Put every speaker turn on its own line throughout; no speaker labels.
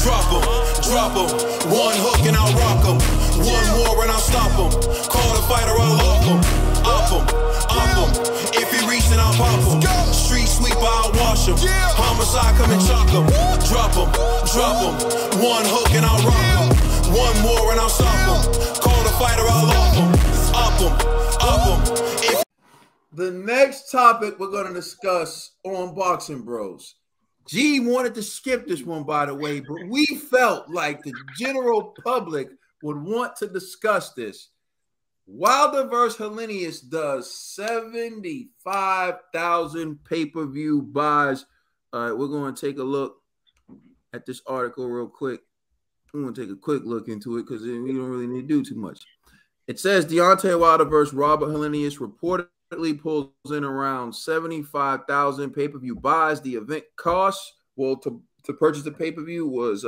Drop 'em. One hook and I'll rock 'em. One more and I'll stop 'em. Call the fighter, I'll off 'em. Off 'em. If he reach, then I'll pop 'em. Street sweeper, I'll wash 'em. Homicide, come and chalk 'em. Drop 'em. One hook and I'll rock 'em. One more and I'll stop 'em. Call the fighter, I'll off 'em. Up 'em.
The next topic we're going to discuss on Boxing Bros. G wanted to skip this one, by the way, but we felt like the general public would want to discuss this. Wilder vs. Helenius does 75,000 pay-per-view buys. We're going to take a look at this article real quick. I'm going to take a quick look into it because we don't really need to do too much. It says Deontay Wilder versus Robert Helenius reportedly pulls in around 75,000 pay-per-view buys. The event cost, well, to purchase the pay-per-view was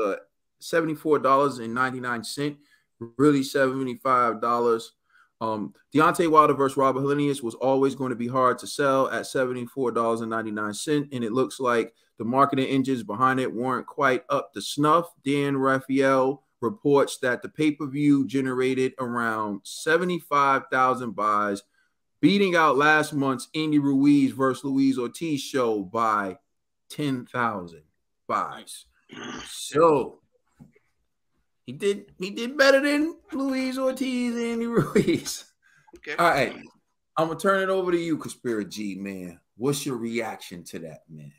$74.99, really $75. Deontay Wilder versus Robert Helenius was always going to be hard to sell at $74.99, and it looks like the marketing engines behind it weren't quite up to snuff. Dan Raphael reports that the pay-per-view generated around 75,000 buys, beating out last month's Andy Ruiz versus Luis Ortiz show by 10,000 buys. So he did better than Luis Ortiz and Andy Ruiz.
Okay.
All right. I'm gonna turn it over to you, Conspiracy G, man. What's your reaction to that, man?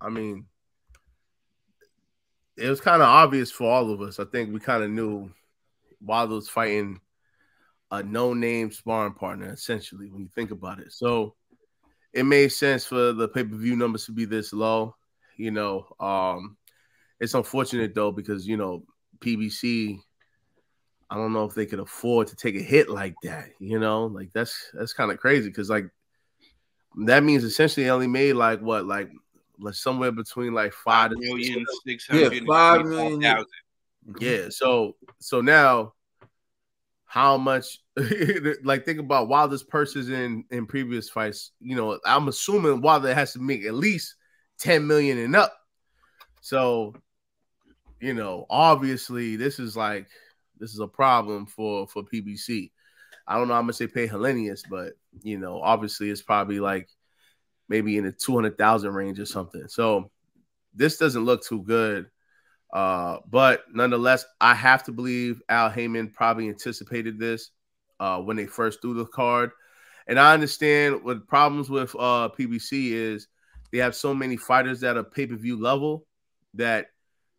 I mean, it was kind of obvious for all of us. I think we kind of knew Wilder was fighting a no-name sparring partner, essentially, when you think about it. So it made sense for the pay-per-view numbers to be this low. It's unfortunate, though, because, PBC, I don't know if they could afford to take a hit like that, Like, that's kind of crazy because, like, that means essentially they only made, like somewhere between, like, 5
million,
600, 5 million.
Yeah, so now how much like think about Wilder's purses in previous fights, I'm assuming Wilder has to make at least 10 million and up. So, obviously this is a problem for PBC. I don't know how much they pay Helenius, but obviously it's probably like maybe in the 200,000 range or something. So this doesn't look too good. But nonetheless, I have to believe Al Heyman probably anticipated this when they first threw the card. And I understand what problems with PBC is they have so many fighters that are pay-per-view level that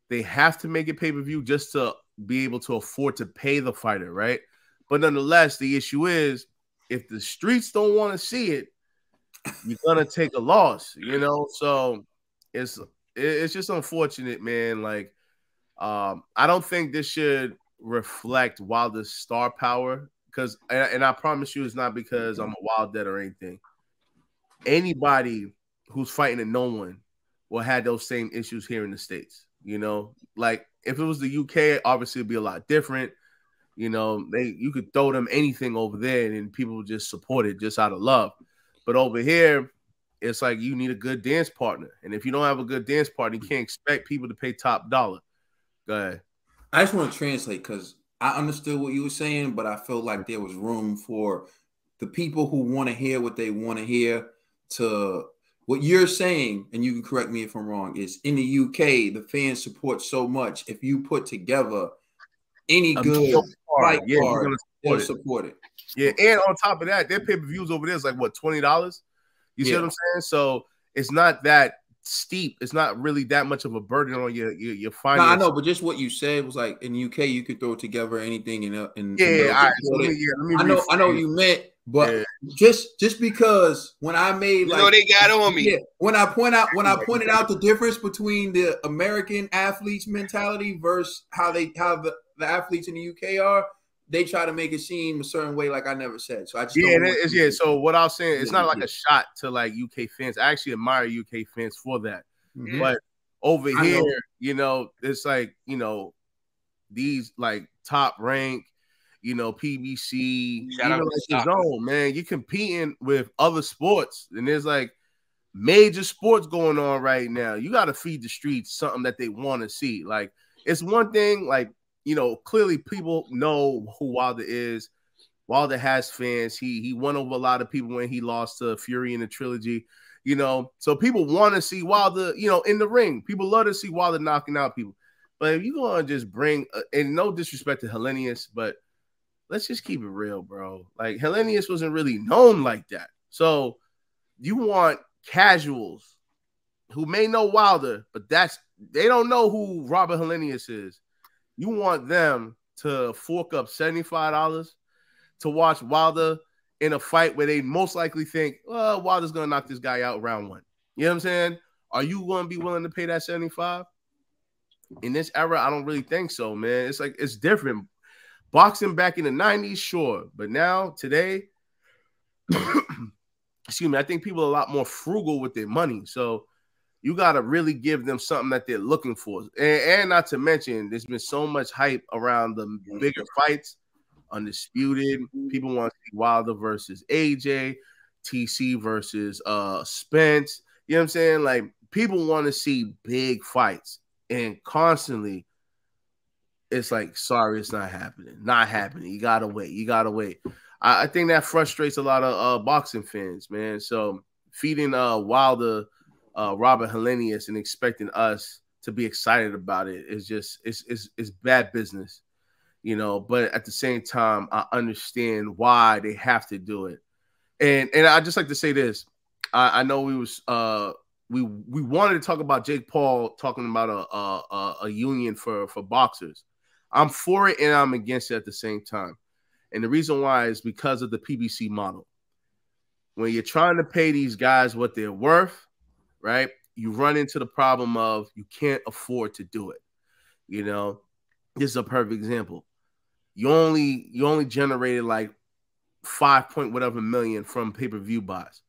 they have to make it pay-per-view just to be able to afford to pay the fighter, right? But nonetheless, the issue is if the streets don't want to see it, you're going to take a loss, So it's just unfortunate, man. Like, I don't think this should reflect Wilder's star power because, and I promise you, it's not because I'm a Wilder or anything. Anybody who's fighting a no one will have those same issues here in the States. Like if it was the UK, obviously it'd be a lot different. You could throw them anything over there and people would just support it just out of love. But over here, it's like you need a good dance partner, and if you don't have a good dance partner, you can't expect people to pay top dollar. Go ahead.
I just want to translate because I understood what you were saying, but I felt like there was room for the people who want to hear what they want to hear to what you're saying, and you can correct me if I'm wrong, is in the UK, the fans support so much. If you put together any good fight card, they'll support it.
Yeah, and on top of that, their pay-per-views over there is like, what, $20? You see what I'm saying? So it's not that steep. It's not really that much of a burden on your finances.
No, I know, but just what you said was like in the UK, you could throw together anything and
I
know what you meant, but just because when I made
they got on me.
Yeah, when I pointed out the difference between the American athletes' mentality versus how the athletes in the UK are, they try to make it seem a certain way, like I never said. So I just
So what I was saying, it's not like a shot to like UK fans. I actually admire UK fans for that. Mm-hmm. But over here, it's like these like top rank, PBC, even like his own, man. You're competing with other sports, and there's like major sports going on right now. You got to feed the streets something that they want to see. Like, it's one thing, like, you know, clearly people know who Wilder is. Wilder has fans. He won over a lot of people when he lost to Fury in the trilogy, you know. So people want to see Wilder, you know, in the ring. People love to see Wilder knocking out people. But if you're going to just bring, and no disrespect to Helenius, but let's just keep it real, bro. Like, Helenius wasn't really known like that. So you want casuals who may know Wilder, but they don't know who Robert Helenius is. You want them to fork up $75 to watch Wilder in a fight where they most likely think, well, Wilder's going to knock this guy out round one. You know what I'm saying? Are you going to be willing to pay that 75? In this era, I don't really think so, man. It's like, it's different. Boxing back in the 90s, sure. But now, today, excuse me, I think people are a lot more frugal with their money. So you got to really give them something that they're looking for. And not to mention, there's been so much hype around the bigger fights. Undisputed. People want to see Wilder versus AJ, TC versus Spence. You know what I'm saying? Like, people want to see big fights. And constantly, it's like, sorry, it's not happening. Not happening. You got to wait. You got to wait. I think that frustrates a lot of boxing fans, man. So feeding Wilder, Robert Helenius, and expecting us to be excited about it is just, it's bad business. You know, but at the same time, I understand why they have to do it. And I just like to say this. I know we wanted to talk about Jake Paul talking about a union for boxers. I'm for it and I'm against it at the same time. And the reason why is because of the PBC model. When you're trying to pay these guys what they're worth, right, you run into the problem of you can't afford to do it. You know, this is a perfect example. You only generated like 5 point whatever million from pay-per-view buys.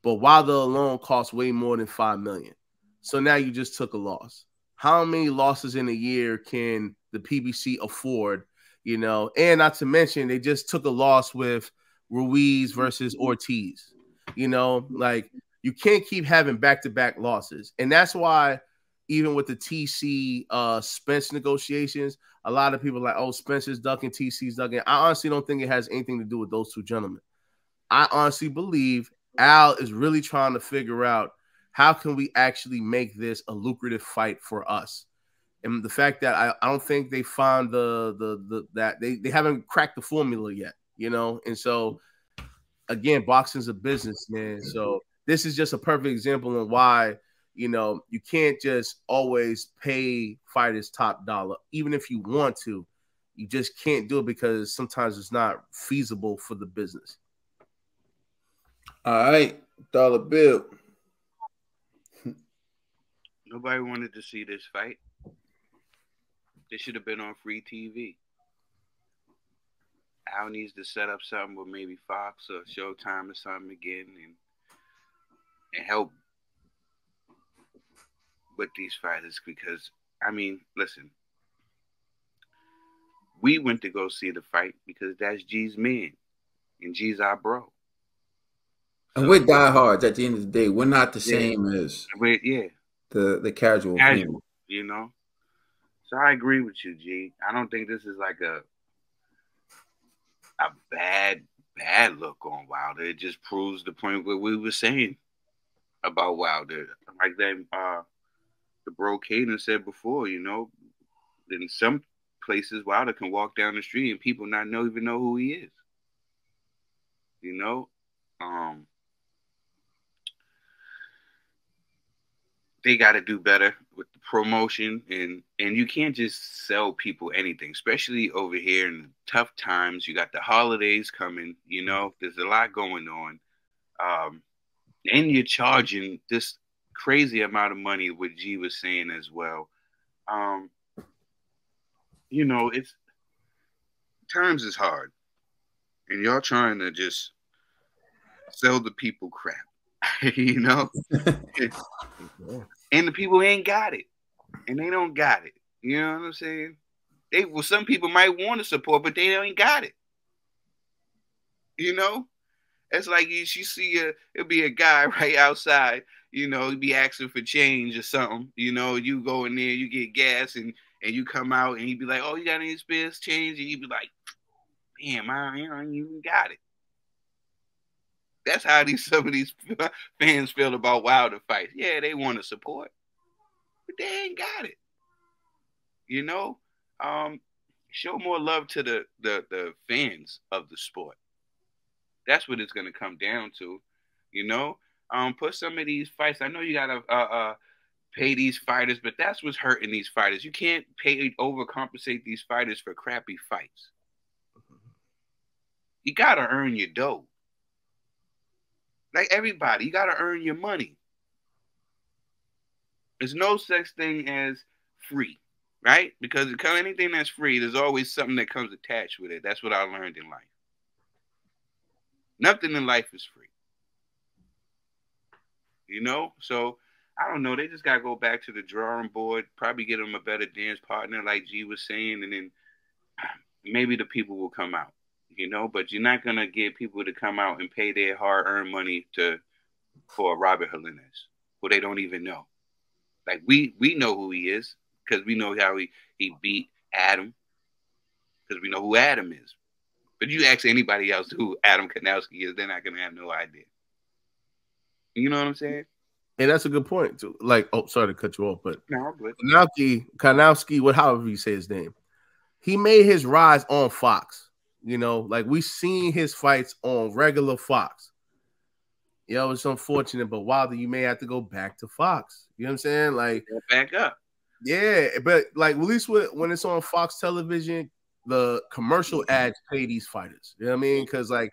But Wilder alone costs way more than 5 million. So now you just took a loss. How many losses in a year can the PBC afford? You know, and not to mention they just took a loss with Ruiz versus Ortiz. You know, like, you can't keep having back-to-back losses. And that's why even with the TC Spence negotiations, a lot of people are like, oh, Spencer's ducking, TC's ducking. I honestly don't think it has anything to do with those two gentlemen. I honestly believe Al is really trying to figure out how can we actually make this a lucrative fight for us. And the fact that I don't think they found that they haven't cracked the formula yet, you know? And so, again, boxing's a business, man. So this is just a perfect example of why, you know, you can't just always pay fighters top dollar. Even if you want to, you just can't do it because sometimes it's not feasible for the business.
All right, dollar bill.
Nobody wanted to see this fight. This should have been on free TV. Al needs to set up something with maybe Fox or Showtime or something again and help with these fighters, because, I mean, listen, we went to go see the fight because that's G's man and G's our bro.
And we're diehards at the end of the day. We're not the same as the casual fan.
You know? So I agree with you, G. I don't think this is like a bad look on Wilder. It just proves the point what we were saying about Wilder. Like that the bro Caden said before, you know, in some places Wilder can walk down the street and people not even know who he is. You know? They got to do better with the promotion, and you can't just sell people anything, especially over here in tough times. You got the holidays coming, you know, there's a lot going on. And you're charging this crazy amount of money, what G was saying as well. You know, it's times is hard, and y'all trying to just sell the people crap. You know, and the people ain't got it, and they don't got it. You know what I'm saying? Some people might want to support, but they ain't got it. You know, it's like you see it'll be a guy right outside, you know, be asking for change or something. You know, you go in there, you get gas, and you come out, and he'd be like, "Oh, you got any spares change?" And you'd be like, "Damn, I ain't even got it." That's how some of these fans feel about Wilder fights. Yeah, they want to support, but they ain't got it. You know, show more love to the fans of the sport. That's what it's gonna come down to. You know, put some of these fights. I know you gotta pay these fighters, but that's what's hurting these fighters. You can't overcompensate these fighters for crappy fights. You gotta earn your dough. Like everybody, you gotta earn your money. There's no such thing as free, right? Because anything that's free, there's always something that comes attached with it. That's what I learned in life. Nothing in life is free. You know? So, I don't know. They just got to go back to the drawing board, probably get them a better dance partner, like G was saying, and then maybe the people will come out, you know? But you're not going to get people to come out and pay their hard-earned money for Robert Helenius, who they don't even know. Like, we know who he is because we know how he beat Adam, because we know who Adam is. But you ask anybody else who Adam Kanowski is, they're not going to have no idea. You know what I'm saying?
And that's a good point, too. Like, oh, sorry to cut you off, but
no,
Kanowski, however you say his name, he made his rise on Fox. You know, like we seen his fights on regular Fox. You know, it's unfortunate, but Wilder, you may have to go back to Fox. You know what I'm saying? Like,
go back up.
Yeah, but like at least when it's on Fox television, the commercial ads pay these fighters. You know what I mean? Because like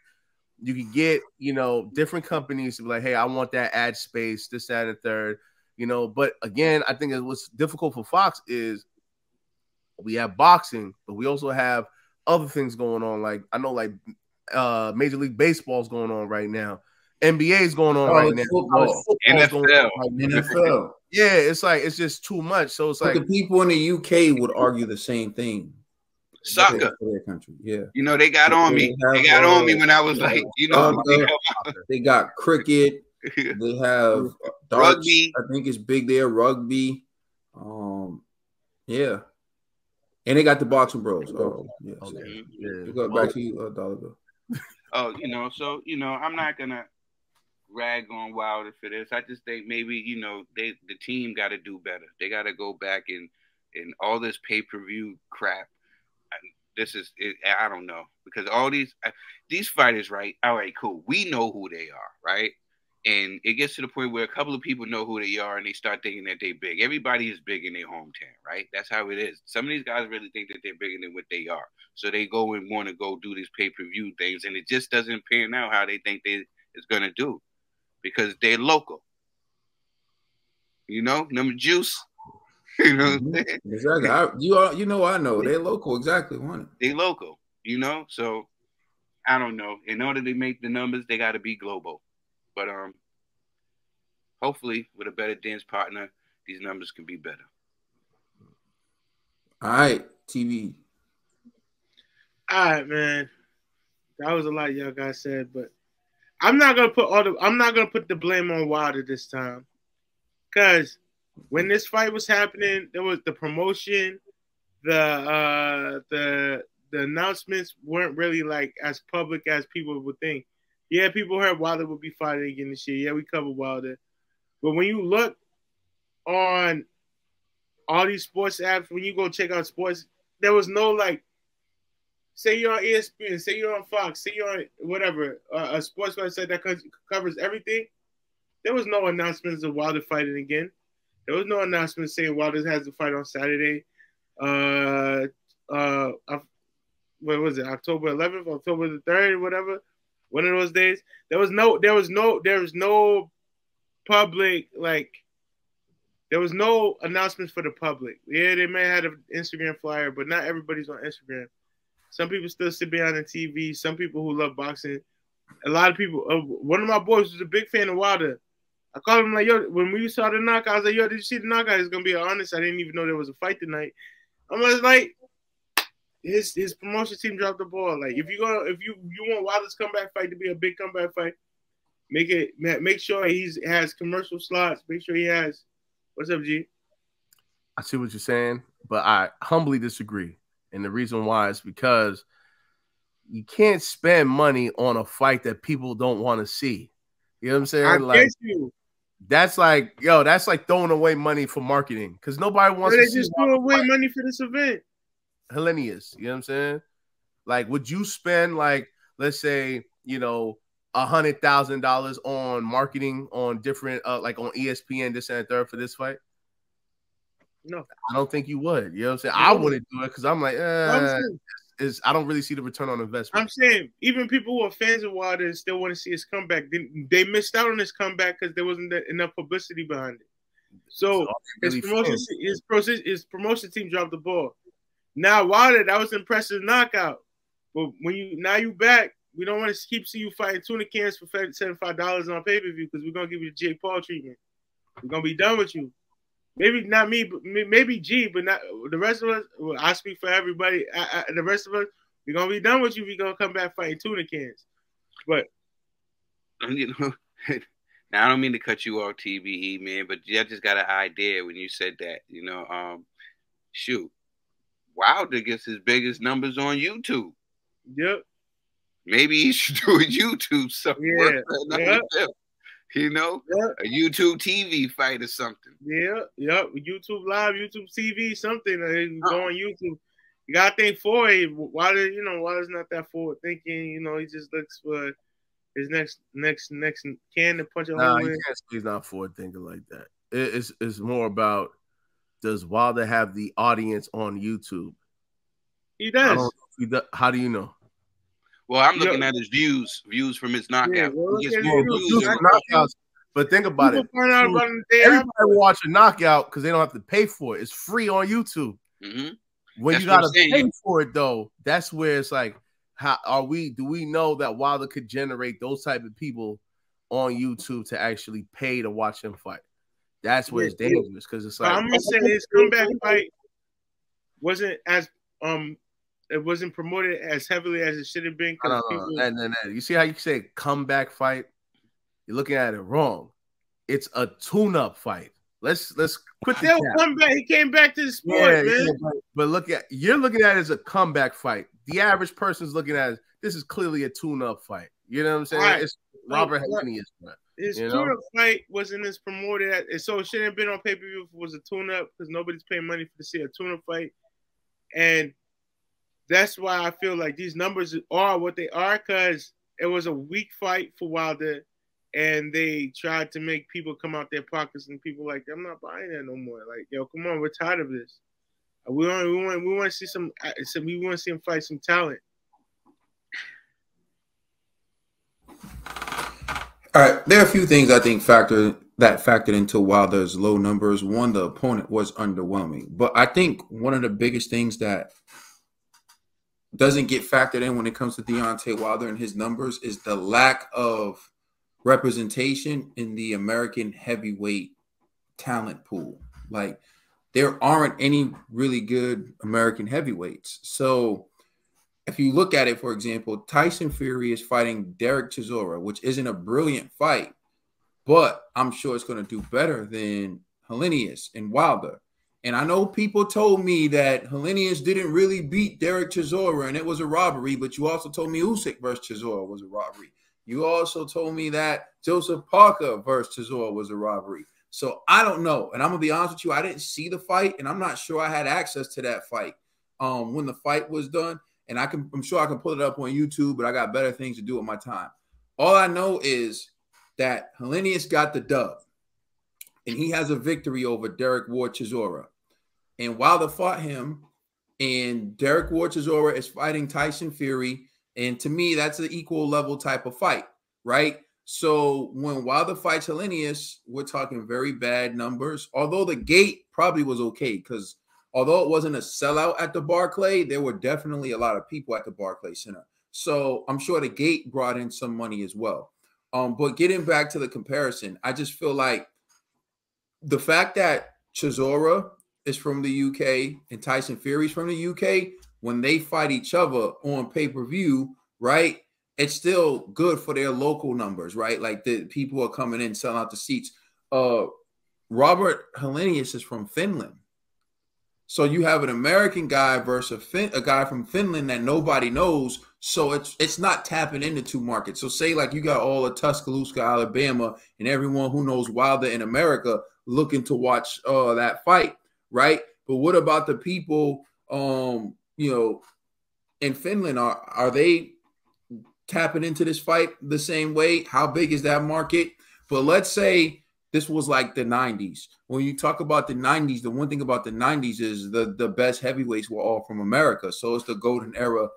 you could get, you know, different companies to be like, hey, I want that ad space, this, that, and the third. You know, but again, I think what's difficult for Fox is we have boxing, but we also have other things going on. Like I know, like Major League Baseball is going on right now. NBA is going on right now.
NFL.
Yeah, it's like it's just too much. So it's
but
like
the people in the UK would argue the same thing.
Soccer,
for their country, yeah.
You know, they got on me. They got on me when I was like, you know,
they got cricket. They have darts.
Rugby.
I think it's big there. Rugby. Yeah. And they got the boxing bros. Oh, yeah.
Okay.
So, go back to you, Dollar Bill.
Oh, you know, so you know, I'm not gonna rag on Wilder for this. I just think maybe, you know, the team got to do better. They got to go back and all this pay-per-view crap. I don't know, because all these fighters, right? All right, cool. We know who they are, right? And it gets to the point where a couple of people know who they are and they start thinking that they're big. Everybody is big in their hometown, right? That's how it is. Some of these guys really think that they're bigger than what they are. So they go and want to go do these pay-per-view things, and it just doesn't pan out how they think it's going to do, because they're local. You know, number juice. You know what I'm saying?
Exactly. You know, I know. They're local. Exactly.
They local, you know? So, I don't know. In order to make the numbers, they got to be global. But hopefully, with a better dance partner, these numbers can be better.
All right, TV.
All right, man. That was a lot y'all guys said, but I'm not gonna put the blame on Wilder this time, because when this fight was happening, there was the promotion, the announcements weren't really like as public as people would think. Yeah, people heard Wilder would be fighting again this year. Yeah, we covered Wilder. But when you look on all these sports apps, when you go check out sports, there was no like, say you're on ESPN, say you're on Fox, say you're on whatever, a sports website that covers everything. There was no announcements of Wilder fighting again. There was no announcement saying Wilder has to fight on Saturday. What was it? October 11th, October the 3rd, whatever. One of those days. There was no public, like, there was no announcements for the public. Yeah, they may have had an Instagram flyer, but not everybody's on Instagram. Some people still sit behind the TV. Some people who love boxing. A lot of people. One of my boys was a big fan of Wilder. I called him like, yo, when we saw the knockout, I was like, yo, did you see the knockout? It's gonna be honest. I didn't even know there was a fight tonight. I'm like, his promotion team dropped the ball. Like, if you want Wilder's comeback fight to be a big comeback fight, Make sure he has commercial slots. Make sure he has. What's up, G?
I see what you're saying, but I humbly disagree. And the reason why is because you can't spend money on a fight that people don't want to see. You know what I'm saying? That's like throwing away money for marketing because nobody wants to see.
They just threw away money for this event.
Helenius, you know what I'm saying? Like, would you spend like, let's say, $100,000 on marketing on different, like on ESPN, this and third for this fight?
No,
I don't think you would. You know what I'm saying? I wouldn't do it because I'm like, I don't really see the return on investment.
I'm saying even people who are fans of Wilder and still want to see his comeback, they missed out on his comeback because there wasn't enough publicity behind it. So his promotion team dropped the ball. Now Wilder, that was an impressive knockout. But when you back, we don't want to keep seeing you fighting tuna cans for $75 on pay-per-view because we're gonna give you the Jake Paul treatment. We're gonna be done with you. Maybe not me, but maybe G, but not the rest of us. Well, I speak for everybody. The rest of us, we're gonna be done with you. We're gonna come back fighting tuna cans. But
now I don't mean to cut you off, TBE man, but I just got an idea when you said that. Shoot, Wilder gets his biggest numbers on YouTube.
Yep.
Maybe he should do a YouTube something.
Yeah. Yep.
A YouTube TV fight or something.
Yeah, yep. YouTube Live, YouTube TV, something. Go on YouTube. You gotta think forward. Wilder's not that forward thinking. He just looks for his next can to punch a hole in.
He's not forward thinking like that. It's more about, does Wilder have the audience on YouTube?
He does.
How do you know?
Well, I'm looking at his views from his knockout.
Yeah,
he gets more views
knockouts. But think about it. Everybody watch a knockout because they don't have to pay for it. It's free on YouTube.
Mm-hmm.
When you gotta pay for it, though, that's where it's like, do we know that Wilder could generate those type of people on YouTube to actually pay to watch him fight? That's where it's dangerous because it's like,
I'm gonna say his comeback fight wasn't as it wasn't promoted as heavily as it should have been.
And you see how you say comeback fight? You're looking at it wrong. It's a tune-up fight. Let's quit the
comeback. He came back to the sport, man.
Yeah, but you're looking at it as a comeback fight. The average person's looking at it, this is clearly a tune-up fight. You know what I'm saying? Right. It's Robert Helenius.
His tune-up fight wasn't as promoted, so it shouldn't have been on pay-per-view if it was a tune-up because nobody's paying money to see a tune-up fight, and that's why I feel like these numbers are what they are because it was a weak fight for Wilder, and they tried to make people come out their pockets, and people like, I'm not buying that no more. Like, yo, come on, we're tired of this. We want to see we want to see him fight some talent.
All right, there are a few things I think factored into Wilder's low numbers. One, the opponent was underwhelming, but I think one of the biggest things that doesn't get factored in when it comes to Deontay Wilder and his numbers is the lack of representation in the American heavyweight talent pool. Like, there aren't any really good American heavyweights. So if you look at it, for example, Tyson Fury is fighting Derek Chisora, which isn't a brilliant fight, but I'm sure it's going to do better than Helenius and Wilder. And I know people told me that Helenius didn't really beat Derek Chisora and it was a robbery, but you also told me Usyk versus Chisora was a robbery. You also told me that Joseph Parker versus Chisora was a robbery. So I don't know. And I'm going to be honest with you, I didn't see the fight, and I'm not sure I had access to that fight when the fight was done. And I'm sure I can pull it up on YouTube, but I got better things to do with my time. All I know is that Helenius got the dub, and he has a victory over Derek Ward Chisora. And Wilder fought him, and Derek Ward Chisora is fighting Tyson Fury. And to me, that's an equal level type of fight, right? So when Wilder fights Helenius, we're talking very bad numbers. Although the gate probably was okay, because although it wasn't a sellout at the Barclay, there were definitely a lot of people at the Barclay Center. So I'm sure the gate brought in some money as well. But getting back to the comparison, I just feel like the fact that Chisora is from the UK and Tyson Fury's from the UK, when they fight each other on pay-per-view, right, it's still good for their local numbers, right? Like the people are coming in, selling out the seats. Robert Helenius is from Finland. So you have an American guy versus a guy from Finland that nobody knows. So it's not tapping into two markets. So say like you got all of Tuscaloosa, Alabama, and everyone who knows Wilder in America looking to watch that fight, right? But what about the people, in Finland? Are they tapping into this fight the same way? How big is that market? But let's say this was like the 90s. When you talk about the 90s, the one thing about the 90s is the best heavyweights were all from America. So it's the golden era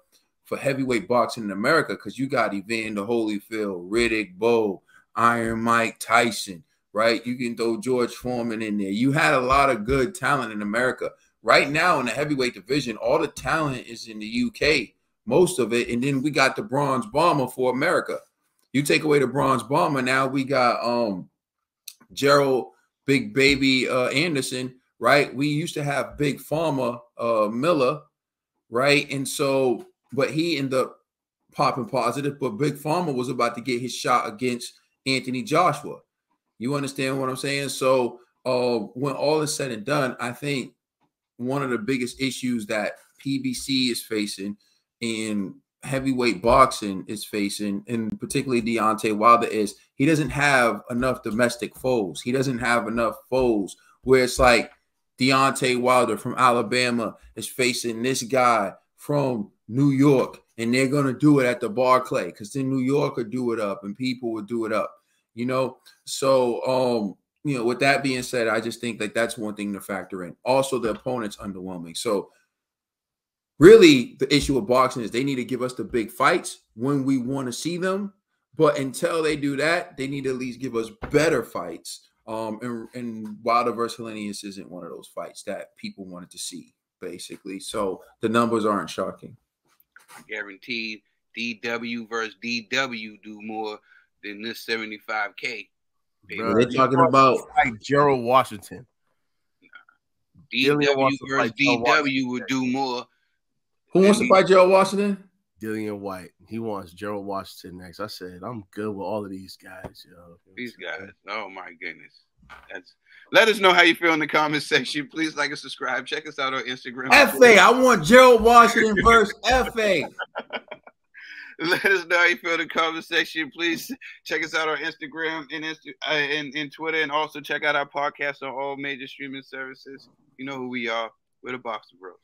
for heavyweight boxing in America because you got Evander Holyfield, Riddick Bowe, Iron Mike Tyson, right? You can throw George Foreman in there. You had a lot of good talent in America. Right now in the heavyweight division, all the talent is in the UK, most of it. And then we got the Bronze Bomber for America. You take away the Bronze Bomber, now we got Gerald Big Baby Anderson, right? We used to have Big Farmer Miller, right? And so, but he ended up popping positive, but Big Farmer was about to get his shot against Anthony Joshua. You understand what I'm saying? So when all is said and done, I think one of the biggest issues that PBC is facing in heavyweight boxing is facing, and particularly Deontay Wilder, is he doesn't have enough domestic foes. He doesn't have enough foes where it's like Deontay Wilder from Alabama is facing this guy from New York, and they're going to do it at the Barclay because then New York would do it up and people would do it up, So, with that being said, I just think like that's one thing to factor in. Also, the opponent's underwhelming. So really, the issue with boxing is they need to give us the big fights when we want to see them. But until they do that, they need to at least give us better fights. And Wilder versus Helenius isn't one of those fights that people wanted to see, basically. So the numbers aren't shocking.
Guaranteed DW versus DW do more than this 75K.
Bro, they're talking about
like Gerald Washington.
DW versus DW would do more.
Who wants to fight Gerald Washington?
Dillian White. He wants Gerald Washington next. I said, I'm good with all of these guys, yo.
These guys. Oh, my goodness. Let us know how you feel in the comment section. Please like and subscribe. Check us out on Instagram.
FA. I want Gerald Washington versus FA.
Let us know how you feel in the comment section. Please check us out on Instagram and Twitter, and also check out our podcast on all major streaming services. You know who we are. We're the Boxing Bros.